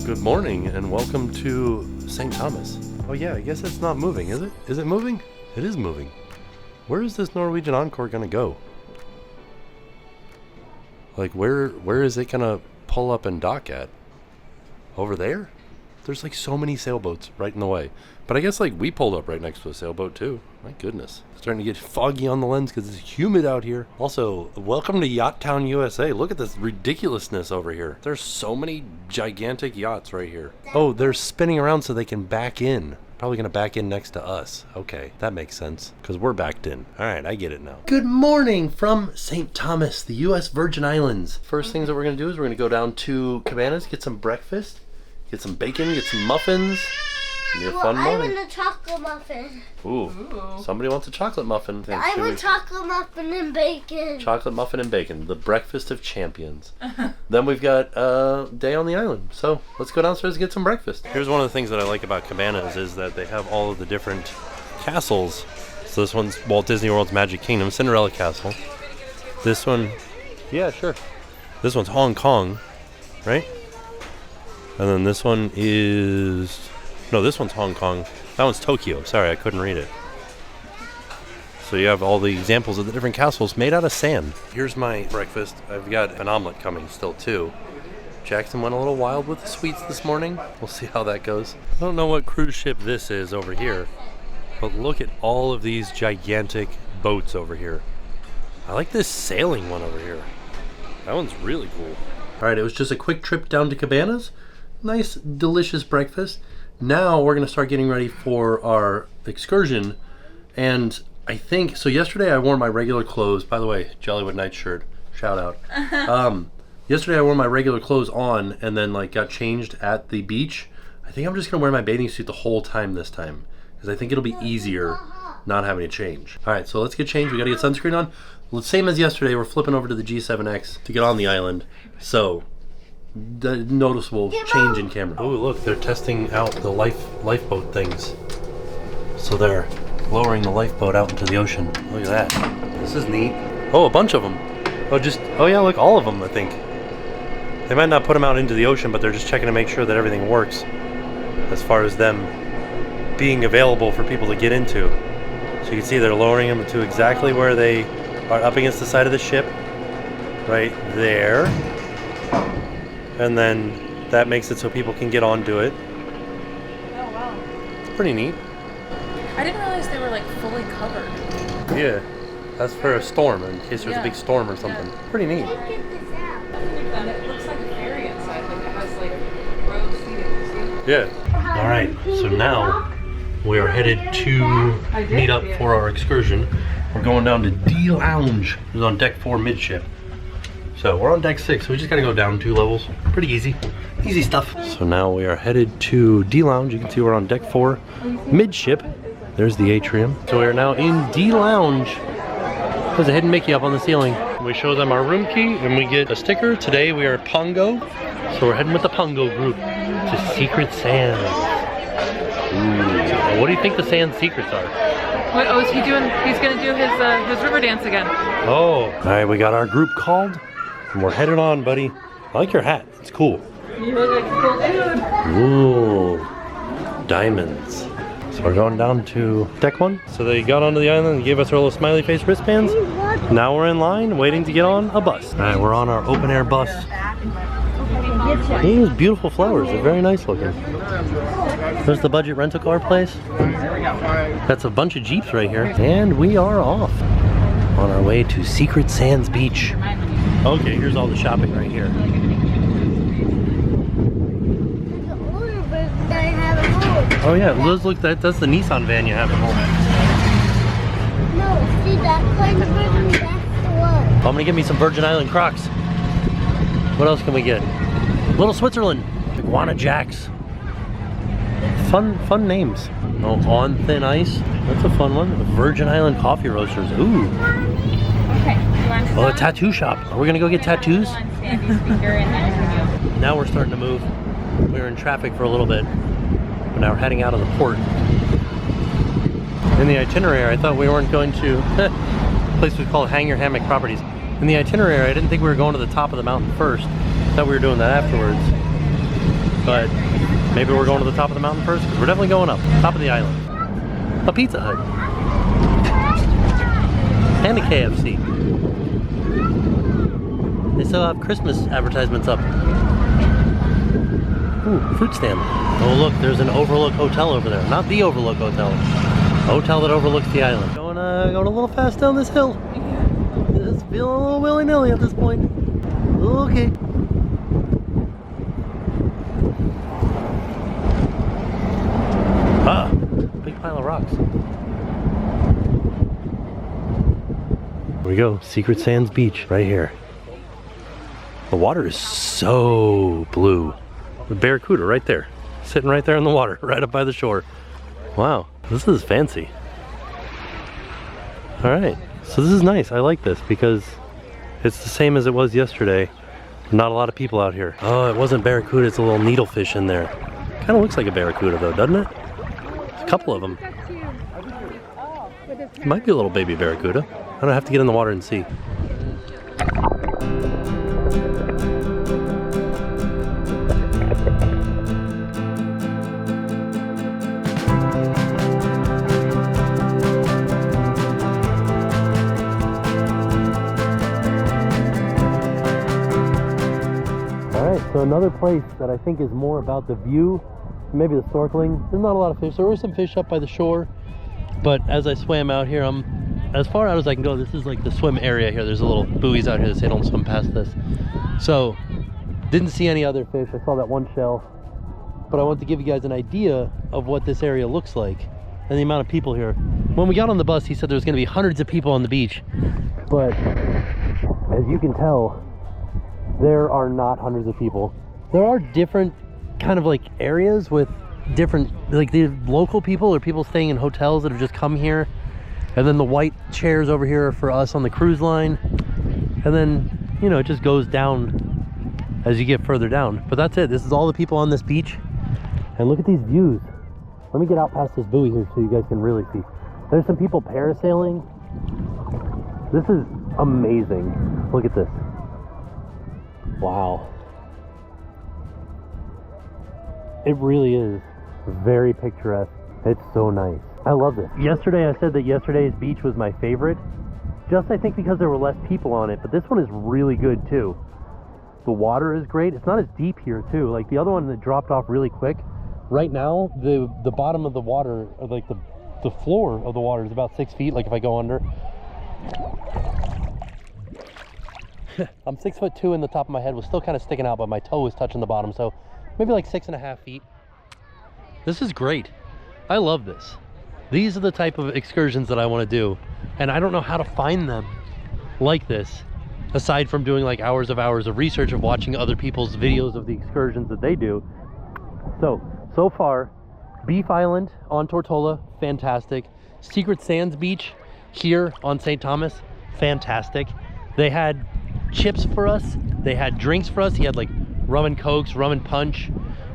Good morning and welcome to St. Thomas. Oh yeah, I guess it's not moving, is it? Is it moving? It is moving. Where is this Norwegian Encore gonna go? Like where is it gonna pull up and dock at? Over there? There's like so many sailboats right in the way. But I guess like we pulled up right next to a sailboat too. My goodness. It's starting to get foggy on the lens because it's humid out here. Also, welcome to Yacht Town, USA. Look at this ridiculousness over here. There's so many gigantic yachts right here. Oh, they're spinning around so they can back in. Probably gonna back in next to us. Okay, that makes sense because we're backed in. All right, I get it now. Good morning from St. Thomas, the U.S. Virgin Islands. First things that we're gonna do is we're gonna go down to Cabanas, get some breakfast, get some bacon, get some muffins. Be a fun morning. I want a chocolate muffin. Ooh. Somebody wants a chocolate muffin. I want chocolate muffin and bacon. Chocolate muffin and bacon, the breakfast of champions. Then we've got a day on the island. So let's go downstairs and get some breakfast. Here's one of the things that I like about Cabanas is that they have all of the different castles. So this one's Walt Disney World's Magic Kingdom, Cinderella Castle. This one, yeah, sure. This one's Hong Kong, right? And then this one is... No, this one's Hong Kong. That one's Tokyo. Sorry, I couldn't read it. So you have all the examples of the different castles made out of sand. Here's my breakfast. I've got an omelet coming still too. Jackson went a little wild with the sweets this morning. We'll see how that goes. I don't know what cruise ship this is over here, but look at all of these gigantic boats over here. I like this sailing one over here. That one's really cool. All right, it was just a quick trip down to Cabanas. Nice, delicious breakfast. Now we're going to start getting ready for our excursion. And I think, so yesterday I wore my regular clothes. By the way, Jollywood Night shirt, shout out. Yesterday I wore my regular clothes on and then like got changed at the beach. I think I'm just going to wear my bathing suit the whole time this time, because I think it'll be easier not having to change. All right, so let's get changed. We got to get sunscreen on. Well, same as yesterday, we're flipping over to the G7X to get on the island. So the noticeable change in camera. Oh, look, they're testing out the lifeboat things. So they're lowering the lifeboat out into the ocean. Look at that. This is neat. Oh, a bunch of them. Oh yeah, look, all of them, I think. They might not put them out into the ocean, but they're just checking to make sure that everything works as far as them being available for people to get into. So you can see they're lowering them to exactly where they are up against the side of the ship. Right there. And then that makes it so people can get onto it. Oh, wow. It's pretty neat. I didn't realize they were like fully covered. Yeah, that's for a storm, in case there's a big storm or something. Yeah. Pretty neat. And it looks like a ferry inside, like it has like row seating. Yeah. All right, so now we are headed to meet up for our excursion. We're going down to D Lounge. It's on deck 4 midship. So we're on deck 6, so we just gotta go down 2 levels. Pretty easy. Easy stuff. So now we are headed to D Lounge. You can see we're on deck 4 midship. There's the atrium. So we are now in D Lounge. There's a hidden Mickey up on the ceiling. We show them our room key and we get a sticker. Today we are at Pongo. So we're heading with the Pongo group to Secret Sands. Ooh. What do you think the sand secrets are? What, is he doing? He's gonna do his river dance again. Oh. All right, we got our group called. And we're headed on, buddy. I like your hat. It's cool. You look like a cool dude. Ooh. Diamonds. So we're going down to deck 1. So they got onto the island and gave us our little smiley face wristbands. Now we're in line waiting to get on a bus. All right, we're on our open air bus. These beautiful flowers. They're very nice looking. There's the budget rental car place. That's a bunch of Jeeps right here. And we are off on our way to Secret Sands Beach. Okay, here's all the shopping right here. Oh yeah, Liz, look, that's the Nissan van you have at home. No, see that kind of version, that's the one. I'm gonna get me some Virgin Island Crocs. What else can we get? Little Switzerland. Iguana Jacks. Fun names. Oh, On Thin Ice. That's a fun one. Virgin Island Coffee Roasters. Ooh. Okay. Oh, a tattoo shop. Are we gonna go get tattoos? Now we're starting to move. We were in traffic for a little bit, but now we're heading out of the port. In the itinerary, I thought we weren't going to. The place was called Hang Your Hammock Properties. In the itinerary, I didn't think we were going to the top of the mountain first. I thought we were doing that afterwards. but maybe we're going to the top of the mountain first, because we're definitely going up, top of the island. A Pizza Hut. And a KFC. They still have Christmas advertisements up. Ooh, fruit stand. Oh look, there's an Overlook Hotel over there. Not the Overlook Hotel. A hotel that overlooks the island. Going a little fast down this hill. Just feeling a little willy-nilly at this point. Okay. Ah, big pile of rocks. Here we go, Secret Sands Beach, right here. The water is so blue. The barracuda right there, sitting right there in the water, right up by the shore. Wow, this is fancy. All right, so this is nice. I like this because it's the same as it was yesterday. Not a lot of people out here. Oh, it wasn't barracuda, it's a little needlefish in there. Kind of looks like a barracuda though, doesn't it? A couple of them. It might be a little baby barracuda. I don't have to get in the water and see. So another place that I think is more about the view, maybe the snorkeling. There's not a lot of fish. There were some fish up by the shore, but as I swam out here, I'm as far out as I can go. This is like the swim area here. There's a little buoys out here that say don't swim past this. So didn't see any other fish. I saw that one shell, but I want to give you guys an idea of what this area looks like and the amount of people here. When we got on the bus, he said there was going to be hundreds of people on the beach, but as you can tell, there are not hundreds of people. There are different kind of like areas with different, like the local people or people staying in hotels that have just come here. And then the white chairs over here are for us on the cruise line. And then, you know, it just goes down as you get further down. But that's it. This is all the people on this beach. And look at these views. Let me get out past this buoy here so you guys can really see. There's some people parasailing. This is amazing. Look at this. Wow. It really is very picturesque. It's so nice. I love this. Yesterday I said that yesterday's beach was my favorite. Just I think because there were less people on it, but this one is really good too. The water is great. It's not as deep here too. Like the other one that dropped off really quick. Right now, the bottom of the water, or like the floor of the water is about 6 feet, like if I go under. I'm 6'2" and the top of my head was still kind of sticking out, but my toe was touching the bottom, so maybe like 6.5 feet. This is great. I love this. These are the type of excursions that I want to do, and I don't know how to find them like this, aside from doing like hours of research of watching other people's videos of the excursions that they do. So far, Beef Island on Tortola, fantastic. Secret Sands Beach here on St. Thomas, fantastic. They had chips for us, they had drinks for us. He had like rum and cokes, rum and punch,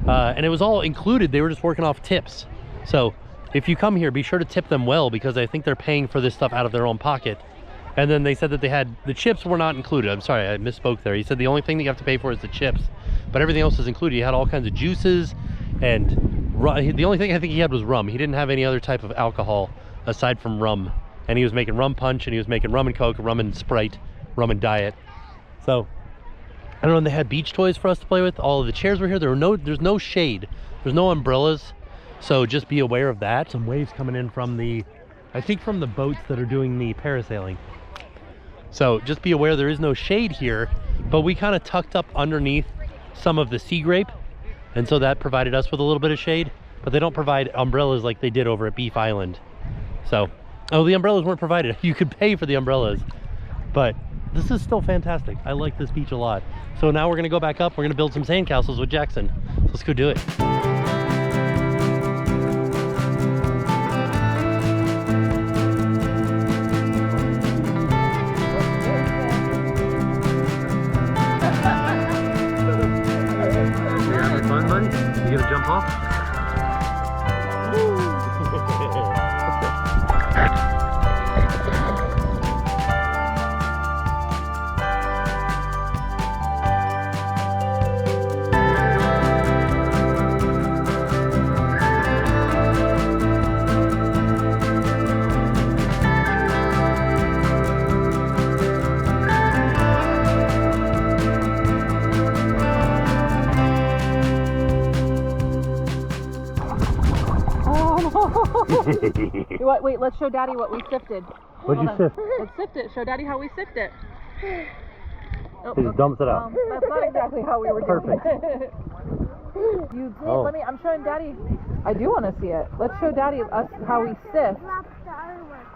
and it was all included. They were just working off tips. So if you come here, be sure to tip them well, because I think they're paying for this stuff out of their own pocket. And then they said that they had, the chips were not included. I'm sorry, I misspoke there. He said the only thing that you have to pay for is the chips, but everything else is included. He had all kinds of juices, and the only thing I think he had was rum. He didn't have any other type of alcohol aside from rum. And he was making rum punch, and he was making rum and coke, rum and Sprite, rum and diet. So I don't know, they had beach toys for us to play with. All of the chairs were here. There's no shade. There's no umbrellas. So just be aware of that. Some waves coming in from the, I think from the boats that are doing the parasailing. So just be aware there is no shade here, but we kind of tucked up underneath some of the sea grape. And so that provided us with a little bit of shade, but they don't provide umbrellas like they did over at Beef Island. So, oh, the umbrellas weren't provided. You could pay for the umbrellas, but this is still fantastic. I like this beach a lot. So now we're gonna go back up. We're gonna build some sandcastles with Jackson. So let's go do it. You having fun, buddy? You gonna jump off? Wait, let's show Daddy what we sifted. What'd you sift? Let's sift it. Show Daddy how we sift it. Oh, He just dumps it out. that's not exactly how we were doing it. Oh. I'm showing Daddy. I do want to see it. Let's show Daddy us how we sift.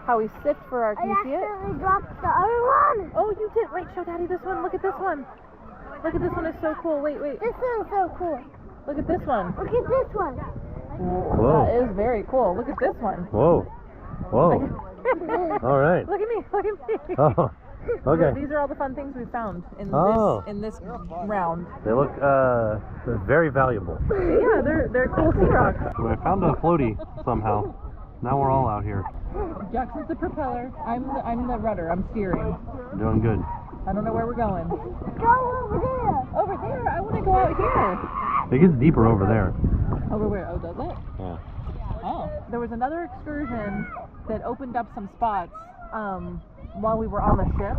How we sift for our, can you see it? I accidentally dropped the other one. Oh, you did. Wait, show Daddy this one. Look at this one. Look at this one. It's so cool. Wait. This one's so cool. Look at this one. Look at this one. Whoa. That is very cool. Look at this one. Whoa. All right. Look at me. Oh. Okay. These are all the fun things we found in this round. They look very valuable. Yeah, they're cool sea rocks. I found a floaty somehow. Now we're all out here. Jackson's the propeller. I'm the rudder. I'm steering. Doing good. I don't know where we're going. Go over there. Over there. I want to go out here. It gets deeper over there. Over where? Oh, does it? Yeah. Oh. There was another excursion that opened up some spots while we were on the ship.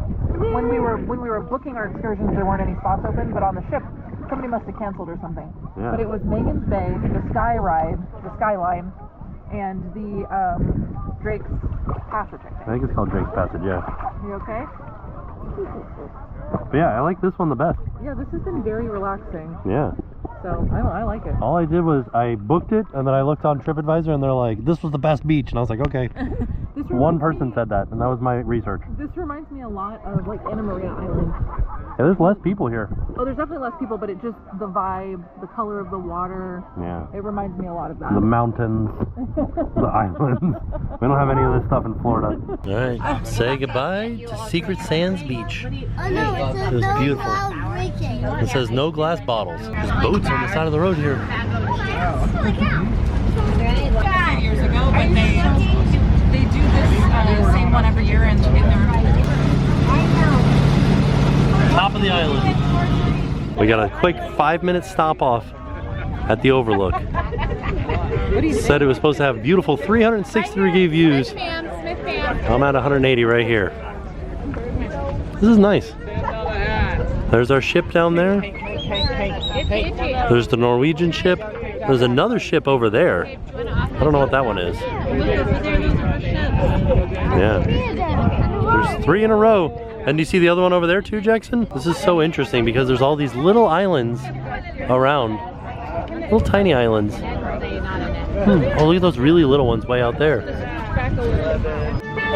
When we were booking our excursions, there weren't any spots open, but on the ship, somebody must have canceled or something. Yeah. But it was Megan's Bay, the Sky Ride, the Skyline, and the Drake's Passage, I think. I think it's called Drake's Passage, yeah. You okay? But yeah, I like this one the best. Yeah, this has been very relaxing. Yeah. So, I like it. All I did was I booked it, and then I looked on TripAdvisor, and they're like, this was the best beach. And I was like, okay. One person said that, and that was my research. This reminds me a lot of like Animator Island. Yeah, there's less people here. Oh, there's definitely less people, but it just, the vibe, the color of the water. Yeah. It reminds me a lot of that. The mountains, the islands. We don't have any of this stuff in Florida. All right, say goodbye to Secret Sands Beach. Oh no, it says It was no beautiful. cloud breaking. It says no glass bottles. There's boats on the side of the road here. Years ago, but they do this same one every year in their Top of the island. We got a quick 5-minute stop off at the Overlook. Said it was supposed to have beautiful 360-degree views. I'm at 180 right here. This is nice. There's our ship down there. There's the Norwegian ship. There's another ship over there. I don't know what that one is. Yeah. There's 3 in a row. And do you see the other one over there too, Jackson? This is so interesting because there's all these little islands around. Little tiny islands. Oh, look at those really little ones way out there.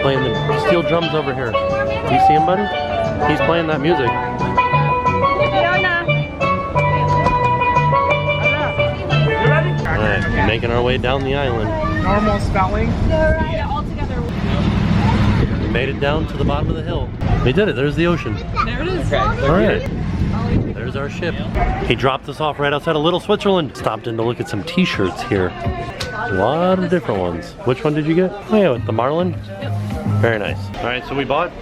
Playing the steel drums over here. Do you see him, buddy? He's playing that music. Alright, making our way down the island. Normal spelling. We made it down to the bottom of the hill. We did it. There's the ocean. There it is. Alright. There's our ship. He dropped us off right outside of Little Switzerland. Stopped in to look at some T-shirts here. A lot of different ones. Which one did you get? Oh yeah, with the Marlin. Very nice. Alright, so we bought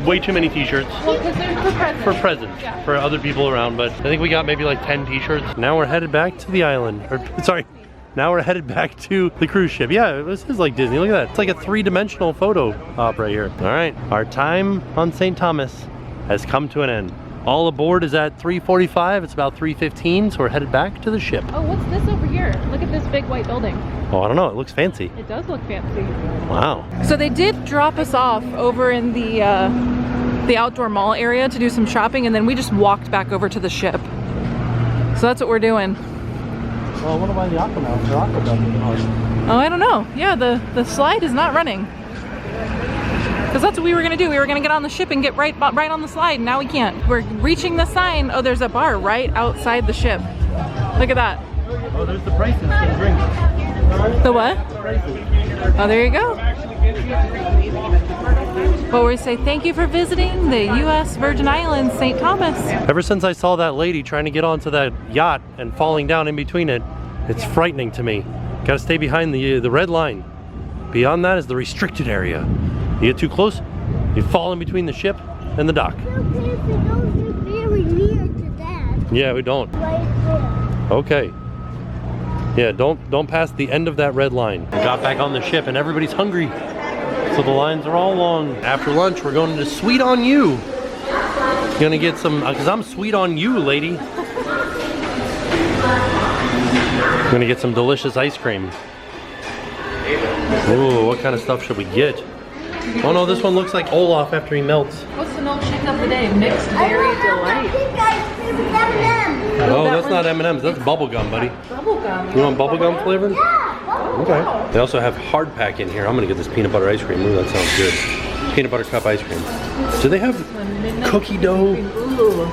way too many T-shirts. Well, because they're for presents. For presents, for other people around, but I think we got maybe like 10 T-shirts. Now we're headed back to the island. Or, sorry, now we're headed back to the cruise ship. Yeah, this is like Disney. Look at that. It's like a 3-dimensional photo op right here. All right, our time on St. Thomas has come to an end. All aboard is at 3:45. It's about 3:15, so we're headed back to the ship. Oh, what's this over here? Look at this big white building. Oh, I don't know. It looks fancy. It does look fancy. Wow. So they did drop us off over in the outdoor mall area to do some shopping, and then we just walked back over to the ship. So that's what we're doing. Well, I wonder why the aqua doesn't run. Oh, I don't know. Yeah, the slide is not running. Because that's what we were going to do. We were going to get on the ship and get right on the slide, and now we can't. We're reaching the sign. Oh, there's a bar right outside the ship. Look at that. Oh, there's the prices for the drinks. The what? The prices. Oh, there you go. Well, we say thank you for visiting the U.S. Virgin Islands, St. Thomas. Ever since I saw that lady trying to get onto that yacht and falling down in between it, it's frightening to me. Gotta stay behind the red line. Beyond that is the restricted area. You get too close, you fall in between the ship and the dock. Don't get very near to that. Yeah, we don't. Right there. Okay. Yeah, don't pass the end of that red line. We got back on the ship and everybody's hungry. So the lines are all long. After lunch, we're going to Sweet on You. Gonna get some, cause I'm sweet on you, lady. Gonna get some delicious ice cream. Ooh, what kind of stuff should we get? Oh no, this one looks like Olaf after he melts. What's the milkshake of the day? Mixed berry delight. Oh, that's not M&M's. That's bubblegum, buddy. Bubblegum. You want bubblegum flavored? Okay. They also have hard pack in here. I'm gonna get this peanut butter ice cream. Ooh, that sounds good. Peanut butter cup ice cream. Do they have cookie dough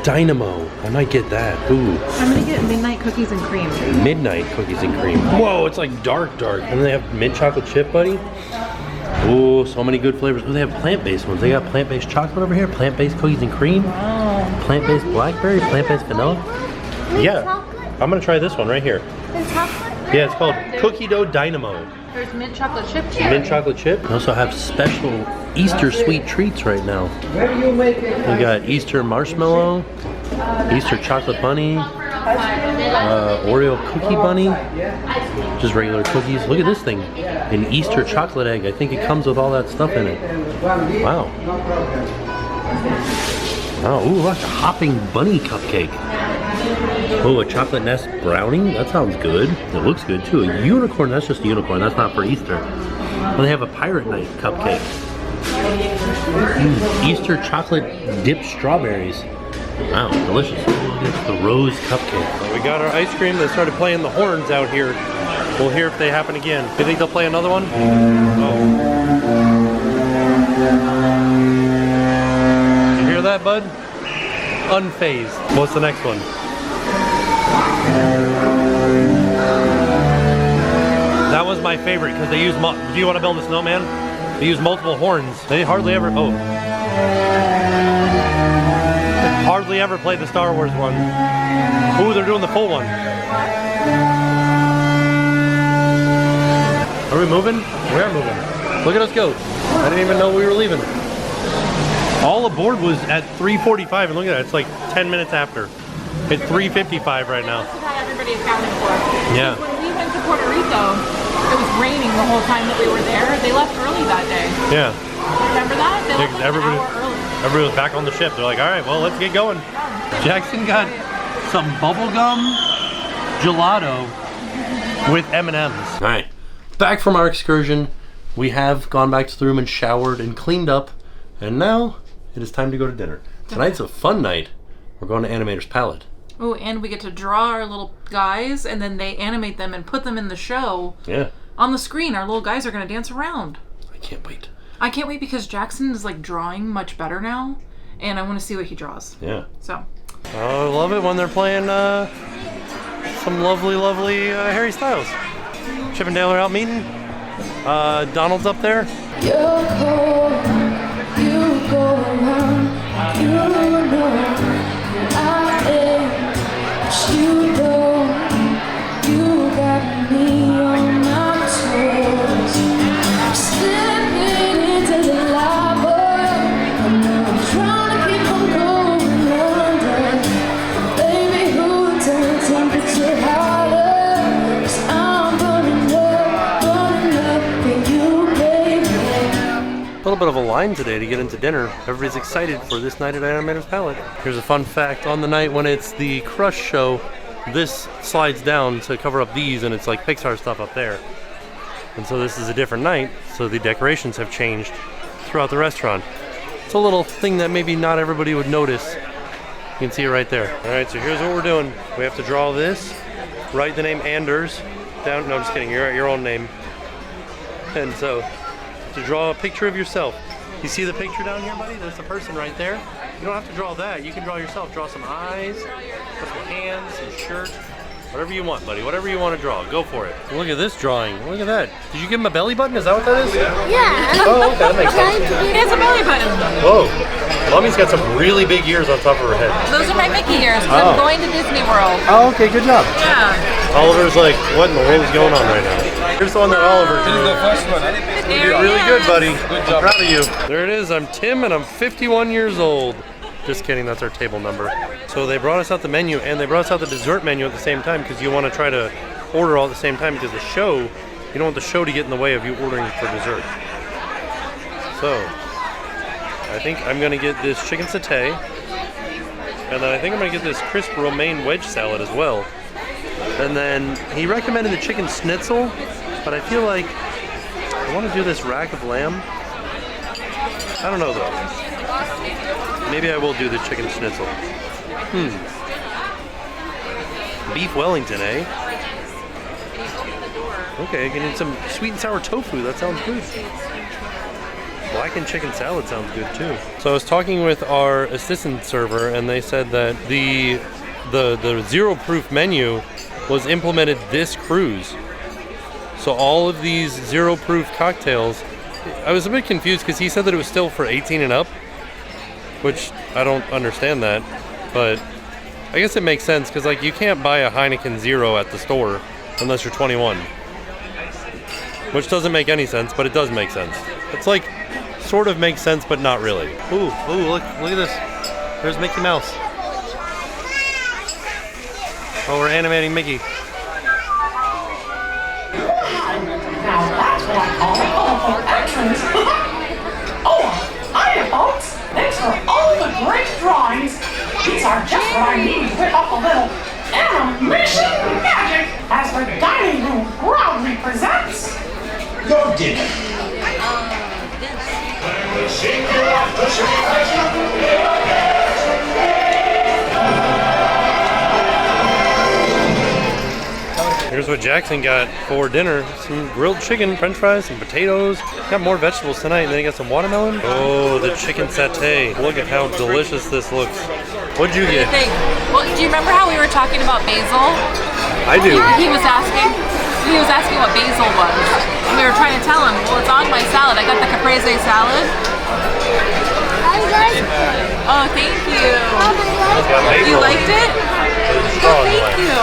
dynamo? I might get that. Ooh. I'm gonna get midnight cookies and cream. Midnight cookies and cream. Whoa, it's like dark. And then they have mint chocolate chip, buddy. Ooh, so many good flavors. Oh, they have plant-based ones. They got plant-based chocolate over here, plant-based cookies and cream, plant-based blackberry, plant-based vanilla. Yeah, I'm gonna try this one right here. Yeah, it's called Cookie Dough Dynamo. There's mint chocolate chip too. Mint chocolate chip. They also have special Easter sweet treats right now. We got Easter marshmallow, Easter chocolate bunny, Oreo cookie bunny, just regular cookies. Look at this thing, an Easter chocolate egg. I think it comes with all that stuff in it. Wow. Oh, ooh, look, a hopping bunny cupcake. Oh, a chocolate nest brownie? That sounds good. It looks good too. A unicorn, that's just a unicorn. That's not for Easter. And they have a pirate night cupcake. Easter chocolate dipped strawberries. Wow, delicious. Look at the rose cupcake. We got our ice cream. They started playing the horns out here. We'll hear if they happen again. You think they'll play another one? Oh. You hear that, bud? Unfazed. What's the next one? That was my favorite because they use. Do you want to build a snowman? They use multiple horns. They hardly ever. Oh. They hardly ever play the Star Wars one. Ooh, they're doing the full one. Are we moving? We are moving. Look at us go. I didn't even know we were leaving. All aboard was at 3:45, and look at that. It's like 10 minutes after. It's 3:55 right now. This is how everybody accounted for. Yeah. When we went to Puerto Rico, it was raining the whole time that we were there. They left early that day. Yeah. Remember that? They left like an hour early. Everybody was back on the ship. They're like, all right, well, let's get going. Jackson got some bubblegum gelato with M&Ms. All right, back from our excursion. We have gone back to the room and showered and cleaned up, and now it is time to go to dinner. Tonight's a fun night. We're going to Animator's Palate. Oh, and we get to draw our little guys, and then they animate them and put them in the show. Yeah. On the screen, our little guys are going to dance around. I can't wait. I can't wait because Jackson is like drawing much better now, and I want to see what he draws. Yeah. So. Oh, I love it when they're playing some lovely, lovely Harry Styles. Chip and Dale are out meeting. Donald's up there. You're cold, you go around, you know I am, but you don't, you got me on my toes, slipping into the lava, I'm trying to keep on going under, baby, who turned the temperature higher, 'cause I'm burning up for you, baby. A little bit of a line today to get into dinner. Everybody's excited for this night at Animator's Palate. Here's a fun fact. On the night when it's the Crush show, this slides down to cover up these, and it's like Pixar stuff up there. And so this is a different night, so the decorations have changed throughout the restaurant. It's a little thing that maybe not everybody would notice. You can see it right there. All right, so here's what we're doing. We have to draw this, write the name Anders down. No, just kidding. You're at your own name. And so to draw a picture of yourself. You see the picture down here, buddy? There's the person right there. You don't have to draw that. You can draw yourself. Draw some eyes, put some hands, some shirt, whatever you want, buddy. Whatever you want to draw. Go for it. Look at this drawing. Look at that. Did you give him a belly button? Is that what that is? Yeah. Oh, okay. That makes sense. He has a belly button. Whoa. Mommy's got some really big ears on top of her head. Those are my Mickey ears. 'Cause I'm going to Disney World. Oh, okay. Good job. Yeah. Oliver's like, what in the world is going on right now? Here's the one that Oliver drew. The first one. You did really good, buddy. Good job. Proud of you. There it is. I'm Tim, and I'm 51 years old. Just kidding. That's our table number. So they brought us out the menu, and they brought us out the dessert menu at the same time because you want to try to order all at the same time because the show, you don't want the show to get in the way of you ordering for dessert. So I think I'm going to get this chicken satay, and then I think I'm going to get this crisp romaine wedge salad as well. And then he recommended the chicken schnitzel, but I feel like I want to do this rack of lamb. I don't know though. Maybe I will do the chicken schnitzel. Beef Wellington, eh? Okay, I can eat some sweet and sour tofu. That sounds good. Blackened chicken salad sounds good too. So I was talking with our assistant server, and they said that the zero proof menu was implemented this cruise. So all of these zero proof cocktails, I was a bit confused because he said that it was still for 18 and up, which I don't understand that, but I guess it makes sense because like you can't buy a Heineken Zero at the store unless you're 21, which doesn't make any sense, but it does make sense. It's like sort of makes sense, but not really. Ooh, look at this. There's Mickey Mouse. Oh, we're animating Mickey. Now that's what I call a colorful entrance. Oh, hiya folks. Thanks for all the great drawings. These are just what I need to whip up a little animation magic as the dining room proudly presents Your dinner. Here's what Jackson got for dinner. Some grilled chicken, french fries, some potatoes. Got more vegetables tonight, and then he got some watermelon. Oh, the chicken satay. Look at how delicious this looks. What'd you get? Well, do you remember how we were talking about basil? I do. He was asking what basil was. And we were trying to tell him, well, it's on my salad. I got the caprese salad. I like it. Oh, thank you. You liked it? Oh, thank you.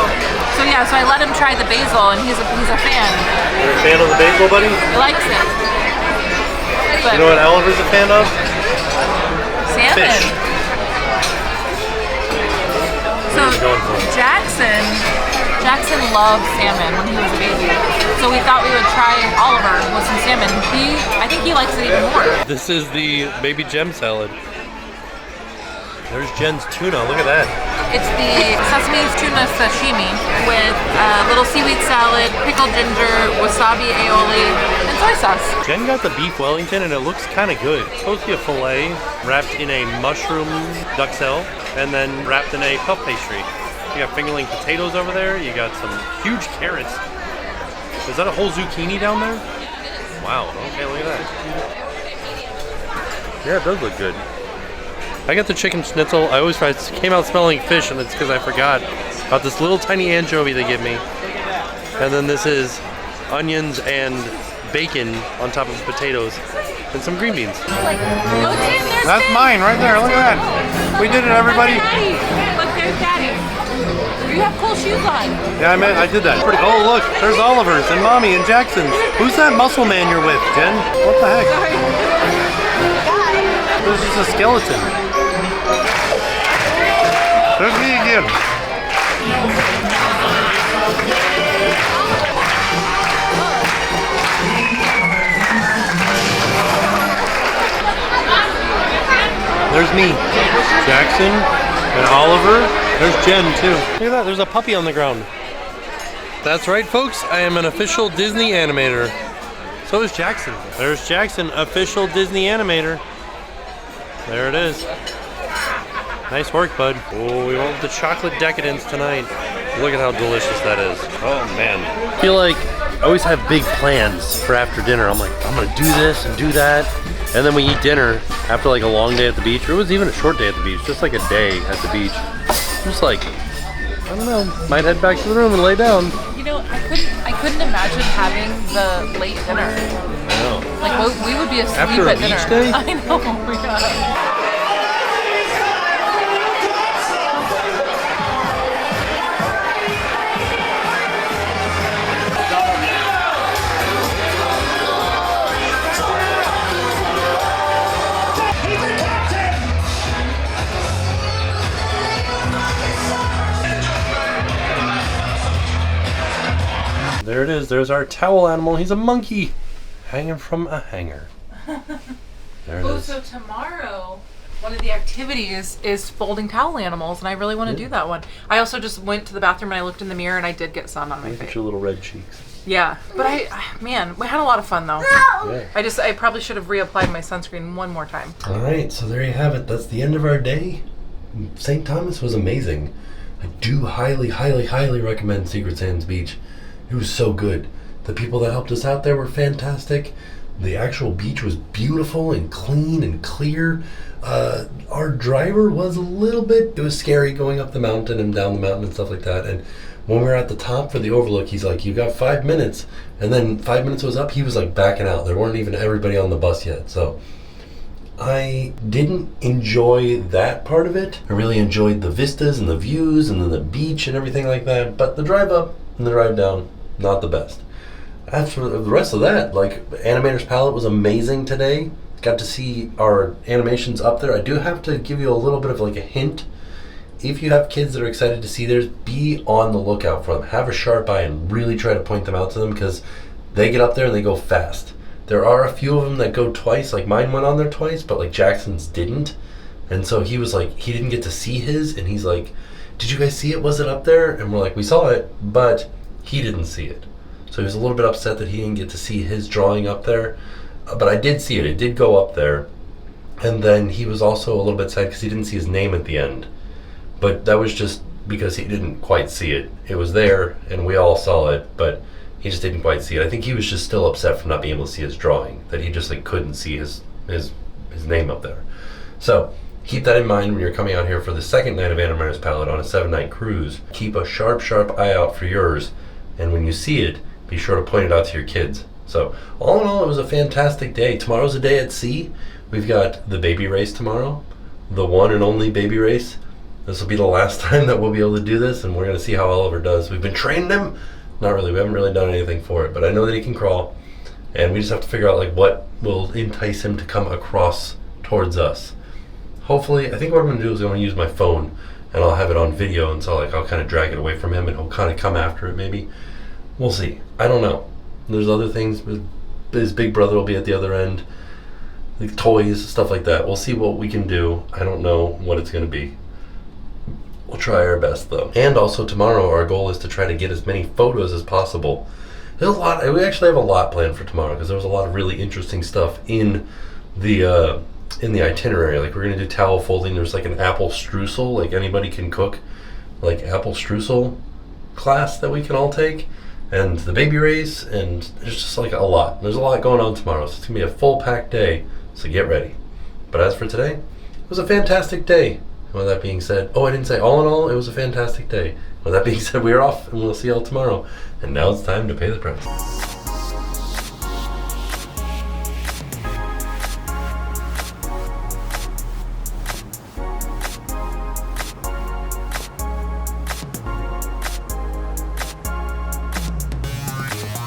So yeah, so I let him try the basil, and he's a fan. You're a fan of the basil, buddy? He likes it. But You know what Oliver's a fan of? salmon. Fish. So Jackson loved salmon when he was a baby. So we thought we would try Oliver with some salmon. I think he likes it even more. This is the baby gem salad. There's Jen's tuna. Look at that. It's the sesame tuna sashimi with little seaweed salad, pickled ginger, wasabi aioli, and soy sauce. Jen got the beef Wellington, and it looks kind of good. It's supposed to be a fillet wrapped in a mushroom duxelle and then wrapped in a puff pastry. You got fingerling potatoes over there. You got some huge carrots. Is that a whole zucchini down there? Wow. Okay, look at that. Yeah, it does look good. I got the chicken schnitzel. I always came out smelling fish, and it's because I forgot about this little tiny anchovy they give me. And then this is onions and bacon on top of potatoes and some green beans. That's mine right there. Look at that. We did it, everybody. Daddy. Look, there's Daddy. You have cool shoes on. Yeah, I did that. Oh, look, there's Oliver's and Mommy and Jackson's. Who's that muscle man you're with, Jen? What the heck? Sorry. There's just a skeleton. There's me again. There's me, Jackson, and Oliver. There's Jen, too. Look at that, there's a puppy on the ground. That's right, folks. I am an official Disney animator. So is Jackson. There's Jackson, official Disney animator. There it is. Nice work, bud. Oh, we went with the chocolate decadence tonight. Look at how delicious that is. Oh, man. I feel like I always have big plans for after dinner. I'm like, I'm gonna do this and do that. And then we eat dinner after like a long day at the beach. Or it was even a short day at the beach, just like a day at the beach. Just like, I don't know, might head back to the room and lay down. You know, I couldn't imagine having the late dinner. I know. Like we would be asleep After a at dinner. beach day? I know. Yeah. There it is. There's our towel animal. He's a monkey hanging from a hanger. There it is. So tomorrow, one of the activities is folding towel animals, and I really want to do that one. I also just went to the bathroom and I looked in the mirror and I did get sun on my Look face. at your little red cheeks. Yeah, but man, we had a lot of fun though. Yeah. I probably should have reapplied my sunscreen one more time. All right, so there you have it. That's the end of our day. St. Thomas was amazing. I do highly, highly, highly recommend Secret Sands Beach. It was so good. The people that helped us out there were fantastic. The actual beach was beautiful and clean and clear. Our driver was it was scary going up the mountain and down the mountain and stuff like that. And when we were at the top for the overlook, he's like, you got 5 minutes. And then 5 minutes was up, he was like backing out. There weren't even everybody on the bus yet. So I didn't enjoy that part of it. I really enjoyed the vistas and the views and then the beach and everything like that. But the drive up and the drive down, not the best. As for the rest of that, like Animator's Palate was amazing today. Got to see our animations up there. I do have to give you a little bit of like a hint. If you have kids that are excited to see theirs, be on the lookout for them. Have a sharp eye and really try to point them out to them because they get up there and they go fast. There are a few of them that go twice, like mine went on there twice, but like Jackson's didn't. And so he was like, he didn't get to see his, and he's like, did you guys see it? Was it up there? And we're like, we saw it, but he didn't see it. So he was a little bit upset that he didn't get to see his drawing up there. But I did see it. It did go up there. And then he was also a little bit sad because he didn't see his name at the end. But that was just because he didn't quite see it. It was there, and we all saw it, but he just didn't quite see it. I think he was just still upset from not being able to see his drawing, that he just like couldn't see his name up there. So keep that in mind when you're coming out here for the second night of Animator's Palate on a 7-night cruise. Keep a sharp, sharp eye out for yours, and when you see it, be sure to point it out to your kids. So all in all, it was a fantastic day. Tomorrow's a day at sea. We've got the baby race tomorrow, the one and only baby race. This will be the last time that we'll be able to do this, and we're going to see how Oliver does. We've been training him. Not really. We haven't really done anything for it, but I know that he can crawl, and we just have to figure out like what will entice him to come across towards us. Hopefully, I think what I'm going to do is I'm going to use my phone, and I'll have it on video, and so like I'll kind of drag it away from him, and he'll kind of come after it maybe. We'll see. I don't know. There's other things. His big brother will be at the other end. Like toys, stuff like that. We'll see what we can do. I don't know what it's going to be. We'll try our best though. And also tomorrow our goal is to try to get as many photos as possible. There's a lot. We actually have a lot planned for tomorrow because there was a lot of really interesting stuff in the itinerary. Like we're going to do towel folding. There's like an apple streusel. Like anybody can cook like apple streusel class that we can all take. And the baby race, and there's just like a lot. There's a lot going on tomorrow, so it's going to be a full-packed day, so get ready. But as for today, it was a fantastic day. With that being said, I didn't say all in all, it was a fantastic day. With that being said, we're off, and we'll see y'all tomorrow. And now it's time to pay the price.